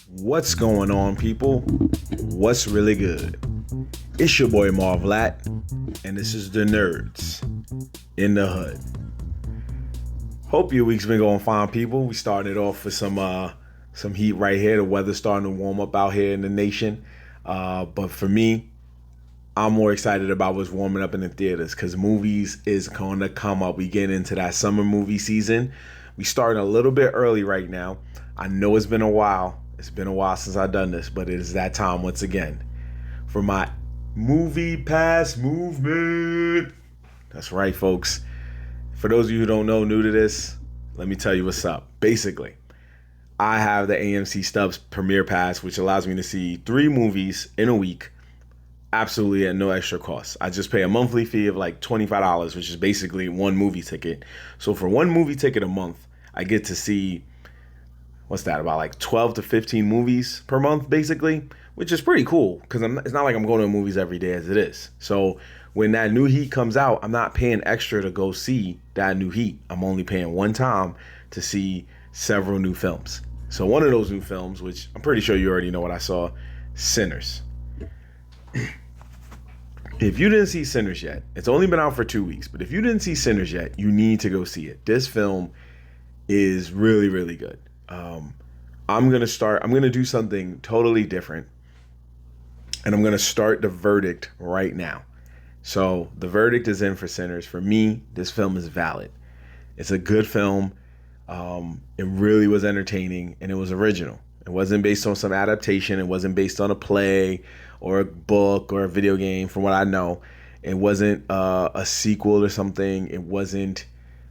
What's going on, people? What's really good? It's your boy Marv, and this is the Nerds in the Hood. Hope your week's been going fine, people. We started off with some heat right here. The weather's starting to warm up out here in the nation. But for me, I'm more excited about what's warming up in the theaters because movies is going to come up. We get into that summer movie season. We starting a little bit early right now. I know it's been a while. It's been a while since I've done this, but it is that time once again for my Movie Pass movement. That's right, folks. For those of you who don't know, new to this, let me tell you what's up. Basically, I have the AMC Stubs Premiere Pass, which allows me to see 3 movies in a week, absolutely at no extra cost. I just pay a monthly fee of like $25, which is basically one movie ticket. So for one movie ticket a month, I get to see, what's that, about like 12 to 15 movies per month, basically, which is pretty cool because it's not like I'm going to movies every day as it is. So when that new heat comes out, I'm not paying extra to go see that new heat. I'm only paying one time to see several new films. So one of those new films, which I'm pretty sure you already know what I saw, Sinners. If you didn't see Sinners yet, it's only been out for 2 weeks, but if you didn't see Sinners yet, you need to go see it. This film is really, really good. I'm going to do something totally different, and I'm going to start the verdict right now. So the verdict is in for Sinners. For me, this film is valid. It's a good film. It really was entertaining, and it was original. It wasn't based on some adaptation. It wasn't based on a play or a book or a video game, from what I know. It wasn't a sequel or something. It wasn't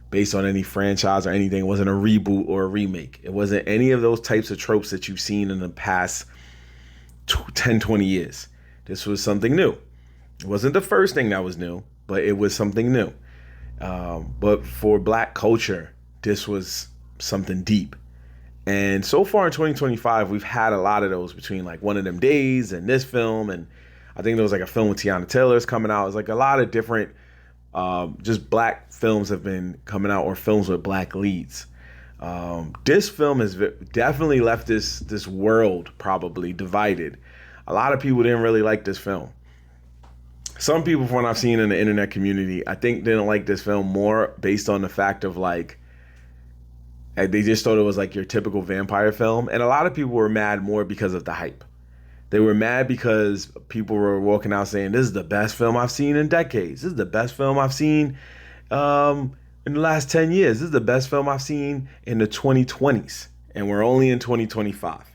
based on any franchise or anything. It wasn't a reboot or a remake. It wasn't any of those types of tropes that you've seen in the past 10, 20 years. This was something new. It wasn't the first thing that was new, but it was something new. But for Black culture, this was something deep. And so far in 2025, we've had a lot of those between like One of Them Days and this film. And I think there was like a film with Tiana Taylor's coming out. It's like a lot of different just Black films have been coming out, or films with Black leads. This film has definitely left this world probably divided. A lot of people didn't really like this film. Some people, from what I've seen in the internet community, I think didn't like this film more based on the fact of like, they just thought it was like your typical vampire film. And a lot of people were mad more because of the hype. They were mad because people were walking out saying, this is the best film I've seen in decades. This is the best film I've seen in the last 10 years. This is the best film I've seen in the 2020s. And we're only in 2025.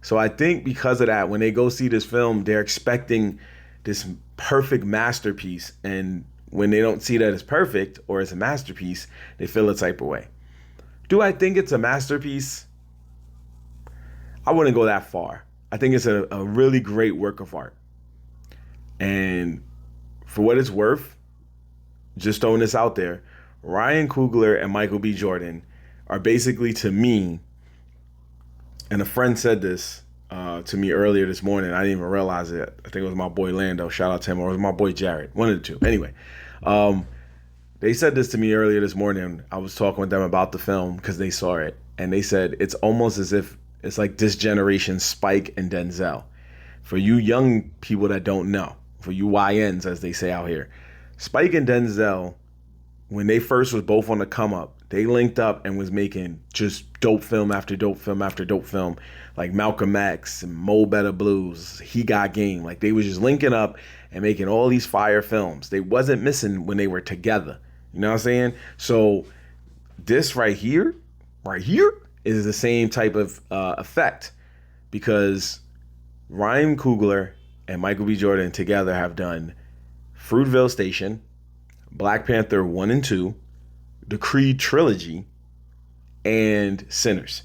So I think because of that, when they go see this film, they're expecting this perfect masterpiece. And when they don't see that it's perfect or it's a masterpiece, they feel a type of way. Do I think it's a masterpiece? I wouldn't go that far. I think it's a really great work of art. And for what it's worth, just throwing this out there, Ryan Coogler and Michael B. Jordan are basically, to me, and a friend said this to me earlier this morning. I didn't even realize it. I think it was my boy Lando. Shout out to him. Or it was my boy Jared. One of the two. Anyway, they said this to me earlier this morning. I was talking with them about the film because they saw it. And they said it's almost as if it's like this generation's Spike and Denzel. For you young people that don't know, for you YNs, as they say out here, Spike and Denzel, when they first was both on the come up, they linked up and was making just dope film after dope film after dope film, like Malcolm X and Mo Better Blues, He Got Game. Like they was just linking up and making all these fire films. They wasn't missing when they were together. You know what I'm saying? So this right here is the same type of effect, because Ryan Coogler and Michael B. Jordan together have done Fruitvale Station, Black Panther 1 and 2, the Creed trilogy, and Sinners.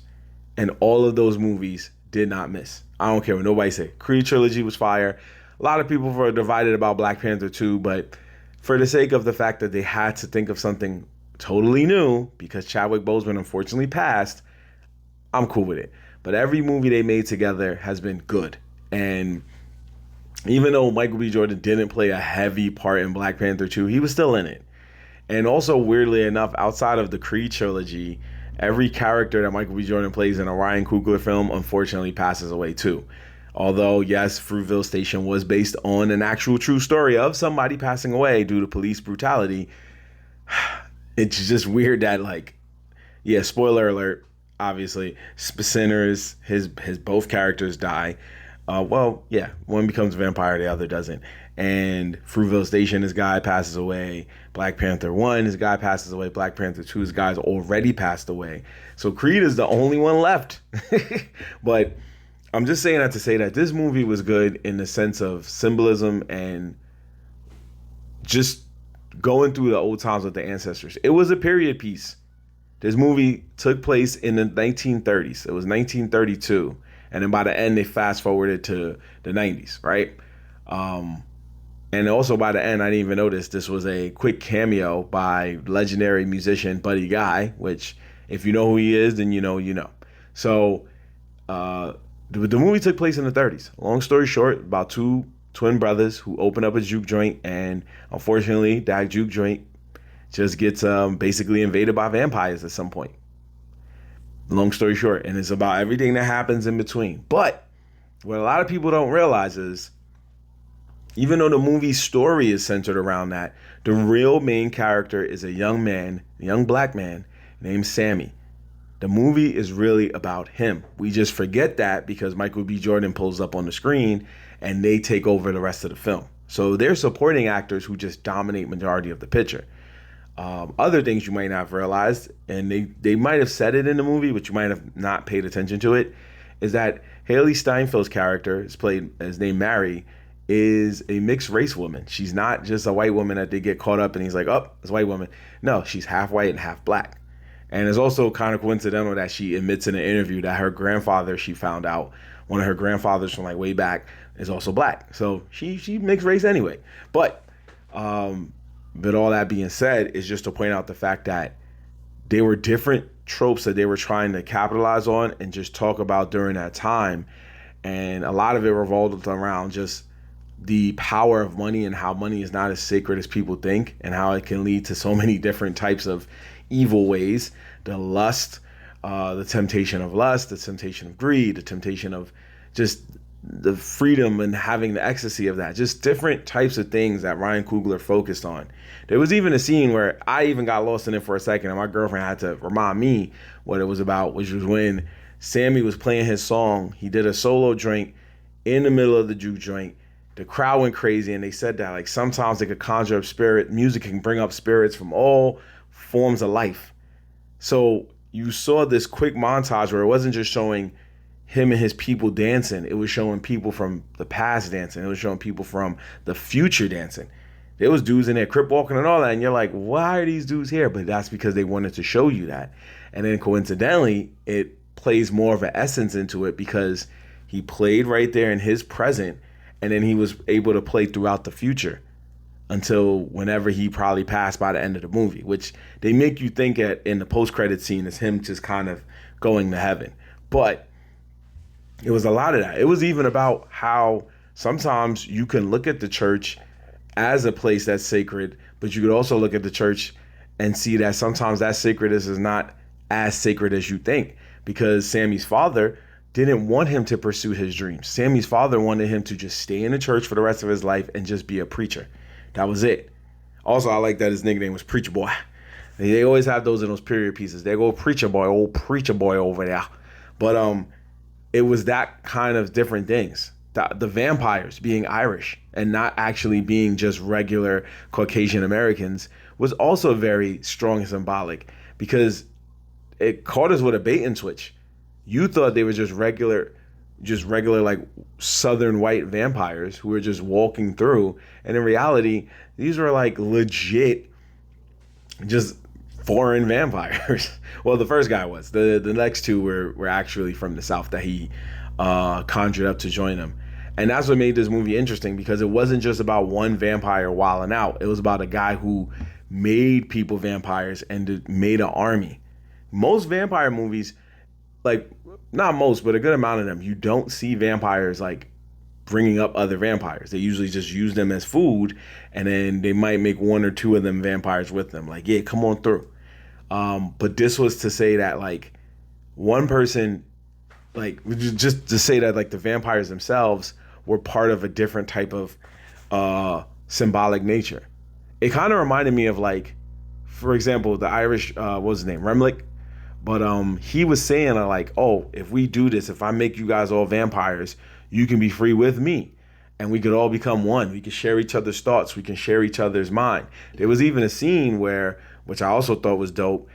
And all of those movies did not miss. I don't care what nobody say. Creed trilogy was fire. A lot of people were divided about Black Panther 2, but for the sake of the fact that they had to think of something totally new, because Chadwick Boseman unfortunately passed, I'm cool with it. But every movie they made together has been good. And even though Michael B. Jordan didn't play a heavy part in Black Panther 2, he was still in it. And also, weirdly enough, outside of the Creed trilogy every character that Michael B. Jordan plays in a Ryan Coogler film unfortunately passes away too. Although, yes, Fruitvale Station was based on an actual true story of somebody passing away due to police brutality, it's just weird that, like, yeah, spoiler alert, obviously, Sinners, his both characters die. Well, yeah, one becomes a vampire, the other doesn't. And Fruitvale Station, his guy passes away. Black Panther 1, his guy passes away. Black Panther 2, his guy's already passed away. So Creed is the only one left. But I'm just saying that to say that this movie was good in the sense of symbolism and just going through the old times with the ancestors. It was a period piece. This movie took place in the 1930s. It was 1932. And then by the end, they fast forwarded to the 90s, right? And also by the end, I didn't even notice this was a quick cameo by legendary musician Buddy Guy, which if you know who he is, then you know, you know. So the movie took place in the 30s. Long story short, about two twin brothers who open up a juke joint, and unfortunately, that juke joint just gets basically invaded by vampires at some point. Long story short, and it's about everything that happens in between. But what a lot of people don't realize is, even though the movie's story is centered around that, the real main character is a young man, a young black man named Sammy. The movie is really about him. We just forget that because Michael B. Jordan pulls up on the screen and they take over the rest of the film. So they're supporting actors who just dominate majority of the picture. Other things you might not have realized, and they might have said it in the movie, but you might have not paid attention to it, is that Haley Steinfeld's character is named Mary, is a mixed race woman. She's not just a white woman that they get caught up and he's like, oh, it's a white woman. No, she's half white and half black. And it's also kind of coincidental that she admits in an interview that her grandfather, she found out, one of her grandfathers from like way back, is also black. So she mixed race anyway. But all that being said is just to point out the fact that they were different tropes that they were trying to capitalize on and just talk about during that time. And a lot of it revolved around just the power of money and how money is not as sacred as people think and how it can lead to so many different types of evil ways. The lust, the temptation of lust, the temptation of greed, the temptation of just the freedom and having the ecstasy of that. Just different types of things that Ryan Coogler focused on. There was even a scene where I even got lost in it for a second and my girlfriend had to remind me what it was about, which was when Sammy was playing his song. He did a solo drink in the middle of the juke joint. The crowd went crazy and they said that like sometimes they could conjure up spirit. Music can bring up spirits from all forms of life. So you saw this quick montage where it wasn't just showing him and his people dancing. It was showing people from the past dancing. It was showing people from the future dancing. There was dudes in there crip walking and all that. And you're like, why are these dudes here? But that's because they wanted to show you that. And then coincidentally, it plays more of an essence into it because he played right there in his present. And then he was able to play throughout the future until whenever he probably passed by the end of the movie, which they make you think in the post-credit scene is him just kind of going to heaven. But it was a lot of that. It was even about how sometimes you can look at the church as a place that's sacred, but you could also look at the church and see that sometimes that sacredness is not as sacred as you think, because Sammy's father didn't want him to pursue his dreams. Sammy's father wanted him to just stay in the church for the rest of his life and just be a preacher. That was it. Also, I like that his nickname was Preacher Boy. They always have those in those period pieces. They go Preacher Boy, old Preacher Boy over there. But it was that kind of different things. The vampires being Irish and not actually being just regular Caucasian Americans was also very strong and symbolic, because it caught us with a bait and switch. You thought they were just regular like Southern white vampires who were just walking through. And in reality, these were like legit just foreign vampires. Well, the first guy was. The next two were actually from the South that he conjured up to join him. And that's what made this movie interesting, because it wasn't just about one vampire wilding out. It was about a guy who made people vampires and made an army. Most vampire movies, like not most, but a good amount of them, you don't see vampires like bringing up other vampires. They usually just use them as food, and then they might make one or two of them vampires with them. Like, yeah, come on through. But this was to say that like one person, like just to say that like the vampires themselves were part of a different type of symbolic nature. It kind of reminded me of like, for example, the Irish, what was his name, Remlick. But he was saying like, oh, if we do this, if I make you guys all vampires, you can be free with me, and we could all become one. We could share each other's thoughts. We can share each other's mind. There was even a scene where, which I also thought was dope.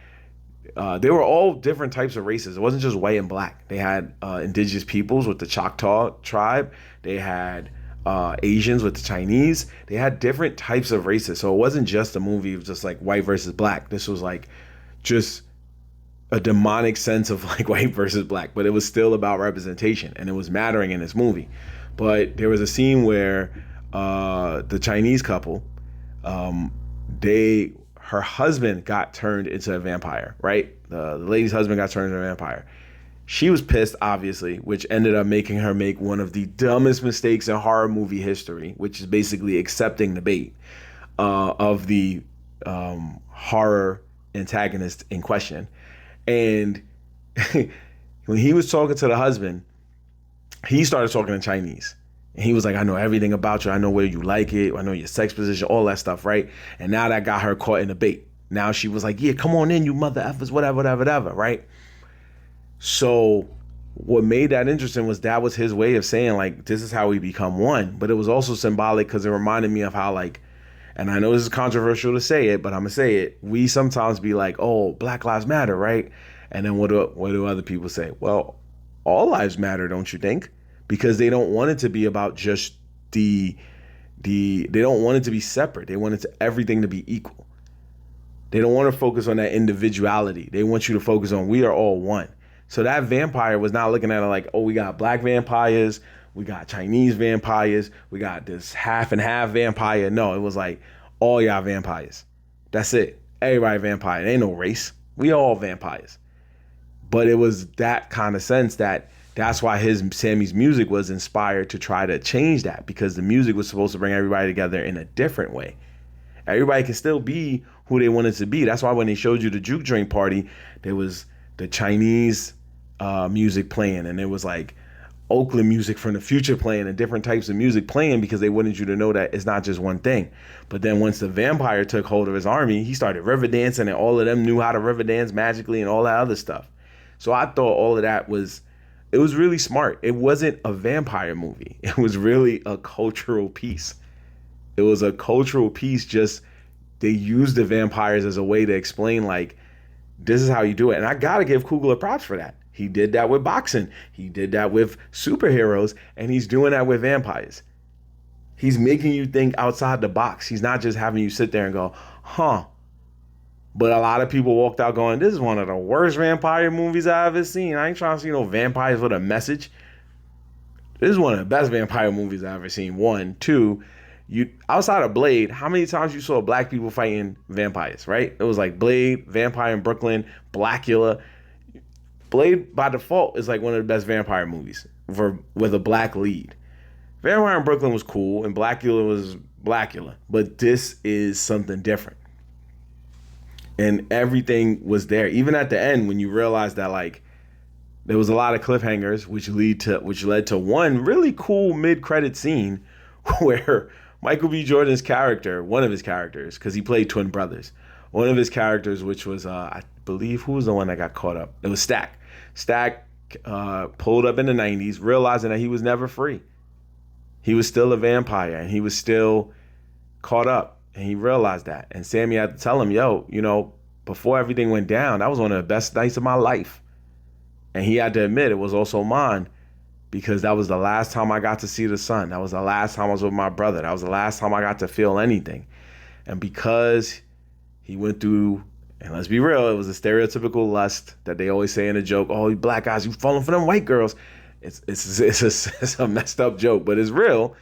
They were all different types of races. It wasn't just white and black. They had indigenous peoples with the Choctaw tribe. They had Asians with the Chinese. They had different types of races. So it wasn't just a movie of just like white versus black. This was like just a demonic sense of like white versus black, but it was still about representation and it was mattering in this movie. But there was a scene where the Chinese couple, her husband got turned into a vampire, right? The lady's husband got turned into a vampire. She was pissed, obviously, which ended up making her make one of the dumbest mistakes in horror movie history, which is basically accepting the bait of the horror antagonist in question. And when he was talking to the husband, he started talking in Chinese. And he was like, I know everything about you. I know where you like it. I know your sex position, all that stuff, right? And now that got her caught in the bait. Now she was like, yeah, come on in, you mother effers, whatever, right? So what made that interesting was that was his way of saying, like, this is how we become one. But it was also symbolic because it reminded me of how, like, and I know this is controversial to say it, but I'm going to say it. We sometimes be like, oh, Black Lives Matter, right? And then what do other people say? Well, all lives matter, don't you think? Because they don't want it to be about just they don't want it to be separate. They want everything to be equal. They don't want to focus on that individuality. They want you to focus on we are all one. So that vampire was not looking at it like, oh, we got black vampires, we got Chinese vampires, we got this half and half vampire. No, it was like all y'all vampires. That's it. Everybody vampire. It ain't no race. We all vampires. But it was that kind of sense that's why Sammy's music was inspired to try to change that, because the music was supposed to bring everybody together in a different way. Everybody can still be who they wanted to be. That's why when they showed you the juke joint party, there was the Chinese music playing, and there was like Oakland music from the future playing, and different types of music playing, because they wanted you to know that it's not just one thing. But then once the vampire took hold of his army, he started river dancing, and all of them knew how to river dance magically and all that other stuff. So I thought all of that was really smart. It wasn't a vampire movie. It was really a cultural piece. It was a cultural piece. Just they used the vampires as a way to explain, like, this is how you do it. And I got to give Kugler props for that. He did that with boxing. He did that with superheroes. And he's doing that with vampires. He's making you think outside the box. He's not just having you sit there and go, huh. But a lot of people walked out going, this is one of the worst vampire movies I've ever seen. I ain't trying to see no vampires with a message. This is one of the best vampire movies I've ever seen. One. Two, you outside of Blade, how many times you saw black people fighting vampires, right? It was like Blade, Vampire in Brooklyn, Blackula. Blade, by default, is like one of the best vampire movies with a black lead. Vampire in Brooklyn was cool, and Blackula was Blackula. But this is something different. And everything was there. Even at the end, when you realize that, like, there was a lot of cliffhangers, which led to one really cool mid-credit scene where Michael B. Jordan's character, one of his characters, because he played twin brothers, one of his characters, which was, I believe, who was the one that got caught up? It was Stack. Stack pulled up in the 90s, realizing that he was never free. He was still a vampire, and he was still caught up. And he realized that. And Sammy had to tell him, yo, you know, before everything went down, that was one of the best nights of my life. And he had to admit it was also mine, because that was the last time I got to see the sun. That was the last time I was with my brother. That was the last time I got to feel anything. And because he went through, and let's be real, it was a stereotypical lust that they always say in a joke, oh, you black guys, you falling for them white girls. It's a messed up joke, but it's real.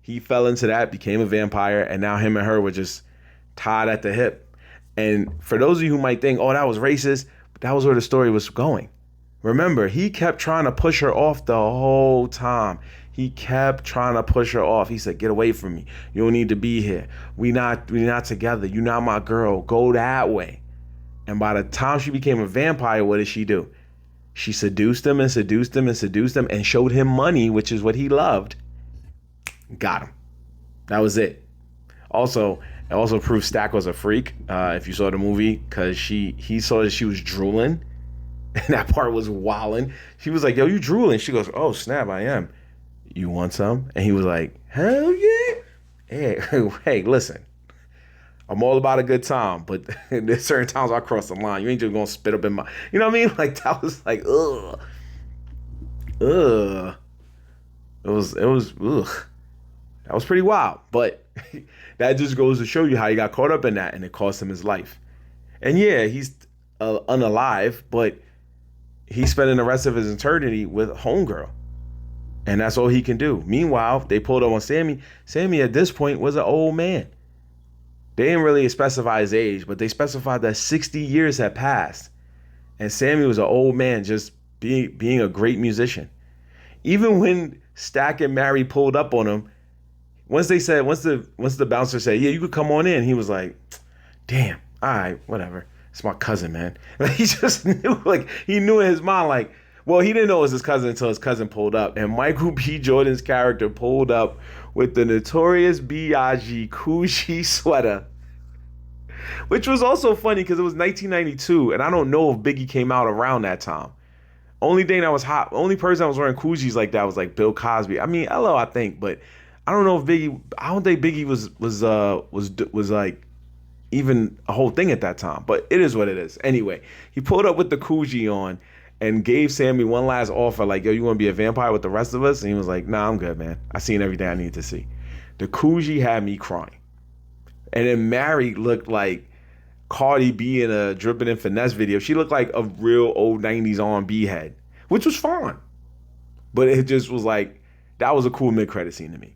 He fell into that, became a vampire, and now him and her were just tied at the hip. And for those of you who might think, oh, that was racist, but that was where the story was going. Remember, he kept trying to push her off the whole time. He kept trying to push her off. He said, get away from me. You don't need to be here. We not together. You're not my girl. Go that way. And by the time she became a vampire, what did she do? She seduced him and seduced him and seduced him and showed him money, which is what he loved. Got him. That was it. Also, it also proved Stack was a freak. If you saw the movie, because he saw that she was drooling, and that part was wilding. She was like, "Yo, you drooling?" She goes, "Oh snap, I am. You want some?" And he was like, "Hell yeah!" Hey, listen. I'm all about a good time, but there's certain times I cross the line. You ain't just gonna spit up in my, you know what I mean? Like that was like, ugh. It was, ugh. That was pretty wild, but that just goes to show you how he got caught up in that, and it cost him his life. And yeah, he's unalive, but he's spending the rest of his eternity with Homegirl, and that's all he can do. Meanwhile, they pulled up on Sammy. Sammy at this point was an old man. They didn't really specify his age, but they specified that 60 years had passed, and Sammy was an old man, just being a great musician. Even when Stack and Mary pulled up on him, once the bouncer said, "Yeah, you could come on in," he was like, "Damn, all right, whatever. It's my cousin, man." Like, he just knew, like he knew in his mind, like, well, he didn't know it was his cousin until his cousin pulled up, and Michael B. Jordan's character pulled up with the Notorious B.I.G. Coogee sweater, which was also funny because it was 1992, and I don't know if Biggie came out around that time. Only thing that was hot, only person that was wearing Coogees like that was like Bill Cosby. I mean, LL, I think, but I don't know if Biggie. I don't think Biggie was like even a whole thing at that time. But it is what it is. Anyway, he pulled up with the Coogee on and gave Sammy one last offer, like, "Yo, you want to be a vampire with the rest of us?" And he was like, "Nah, I'm good, man. I seen everything I need to see." The Coogee had me crying, and then Mary looked like Cardi B in a Drippin' in Finesse video. She looked like a real old 90s R&B head, which was fine. But it just was like, that was a cool mid-credit scene to me.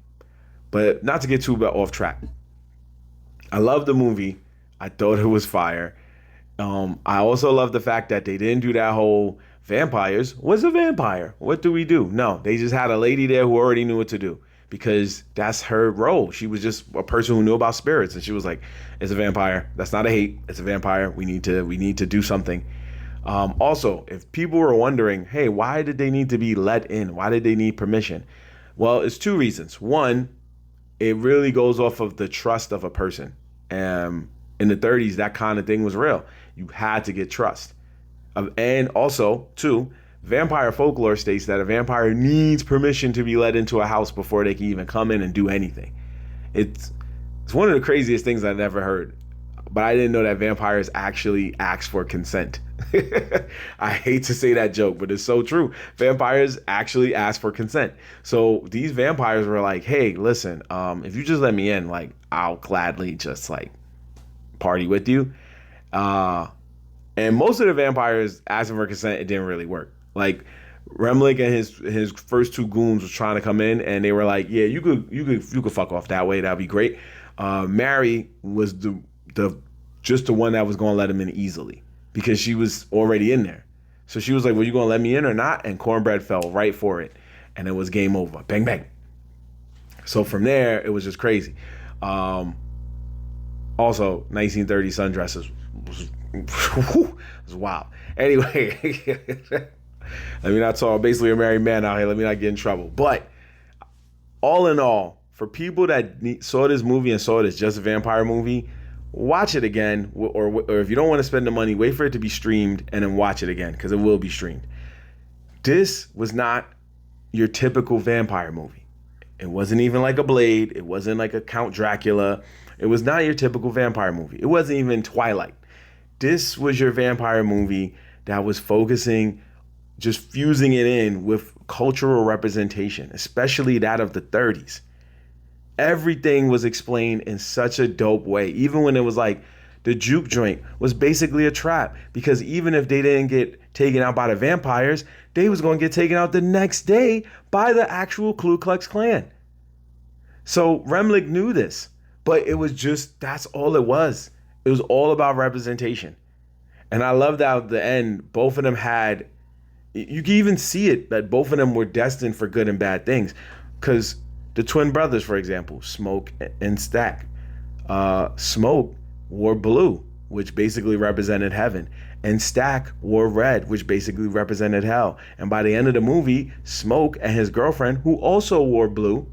But not to get too off track. I love the movie. I thought it was fire. I also love the fact that they didn't do that whole vampires. What's a vampire? What do we do? No, they just had a lady there who already knew what to do, because that's her role. She was just a person who knew about spirits, and she was like, "It's a vampire. That's not a hate. It's a vampire. We need to do something." Also, if people were wondering, hey, why did they need to be let in? Why did they need permission? Well, it's two reasons. One, it really goes off of the trust of a person. In the 30s, that kind of thing was real. You had to get trust. And also, two, vampire folklore states that a vampire needs permission to be let into a house before they can even come in and do anything. It's one of the craziest things I've ever heard. But I didn't know that vampires actually ask for consent. I hate to say that joke, but it's so true. Vampires actually ask for consent. So these vampires were like, "Hey, listen, if you just let me in, like, I'll gladly just like party with you." And most of the vampires asking for consent, it didn't really work. Like, Remlick and his first two goons was trying to come in, and they were like, "Yeah, you could fuck off that way. That'd be great." Mary was the one that was going to let him in easily, because she was already in there. So she was like, "Well, you going to let me in or not?" And Cornbread fell right for it, and it was game over. Bang bang. So from there, it was just crazy. Also, 1930 sundresses was wild. Anyway, let me not talk. Basically, a married man out here. Let me not get in trouble. But all in all, for people that saw this movie and saw it as just a vampire movie, watch it again. Or if you don't want to spend the money, wait for it to be streamed and then watch it again, because it will be streamed. This was not your typical vampire movie. It wasn't even like a Blade. It wasn't like a Count Dracula. It was not your typical vampire movie. It wasn't even Twilight. This was your vampire movie that was focusing, just fusing it in with cultural representation, especially that of the 30s. Everything was explained in such a dope way. Even when it was like the juke joint was basically a trap, because even if they didn't get taken out by the vampires, they was going to get taken out the next day by the actual Ku Klux Klan. So Remlick knew this, but it was just, that's all it was. It was all about representation. And I love that at the end, both of them had, you can even see it, that both of them were destined for good and bad things. Because the twin brothers, for example, Smoke and Stack. Smoke wore blue. which basically represented heaven, and Stack wore red, which basically represented hell. And by the end of the movie, Smoke and his girlfriend, who also wore blue,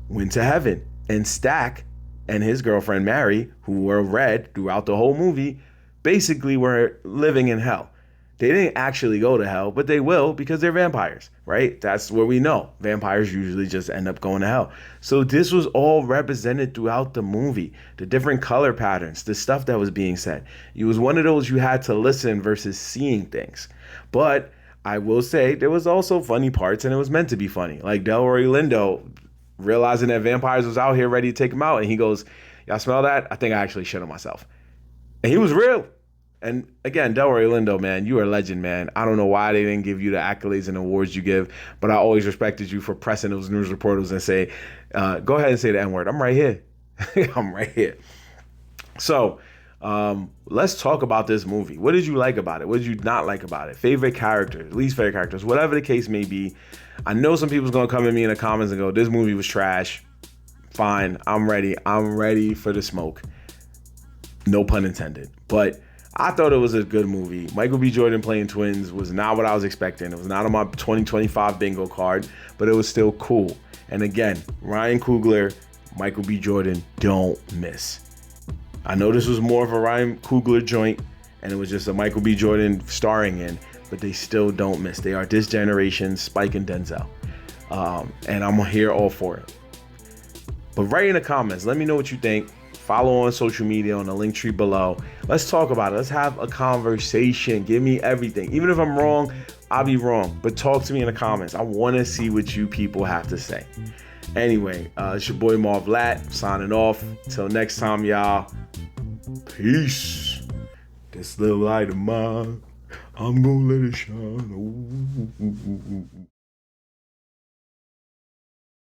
went to heaven. And Stack and his girlfriend Mary, who wore red throughout the whole movie, basically were living in hell. They didn't actually go to hell, but they will because they're vampires, right? That's what we know. Vampires usually just end up going to hell. So this was all represented throughout the movie. The different color patterns, the stuff that was being said. It was one of those you had to listen versus seeing things. But I will say there was also funny parts, and it was meant to be funny. Like Delroy Lindo realizing that vampires was out here ready to take him out, and he goes, "Y'all smell that? I think I actually shit on myself." And he was real. And again, Delroy Lindo, man, you are a legend, man. I don't know why they didn't give you the accolades and awards you give, but I always respected you for pressing those news reporters and say, go ahead and say the N-word. I'm right here. I'm right here. So let's talk about this movie. What did you like about it? What did you not like about it? Favorite characters, least favorite characters, whatever the case may be. I know some people's going to come at me in the comments and go, this movie was trash. Fine. I'm ready. I'm ready for the smoke. No pun intended. But I thought it was a good movie. Michael B. Jordan playing twins was not what I was expecting. It was not on my 2025 bingo card, but it was still cool. And again, Ryan Coogler, Michael B. Jordan, don't miss. I know this was more of a Ryan Coogler joint, and it was just a Michael B. Jordan starring in, but they still don't miss. They are this generation's Spike and Denzel. And I'm here all for it. But write in the comments. Let me know what you think. Follow on social media on the link tree below. Let's talk about it. Let's have a conversation. Give me everything. Even if I'm wrong, I'll be wrong. But talk to me in the comments. I want to see what you people have to say. Anyway, it's your boy Marv signing off. Till next time, y'all. Peace. This little light of mine, I'm gonna let it shine. Ooh.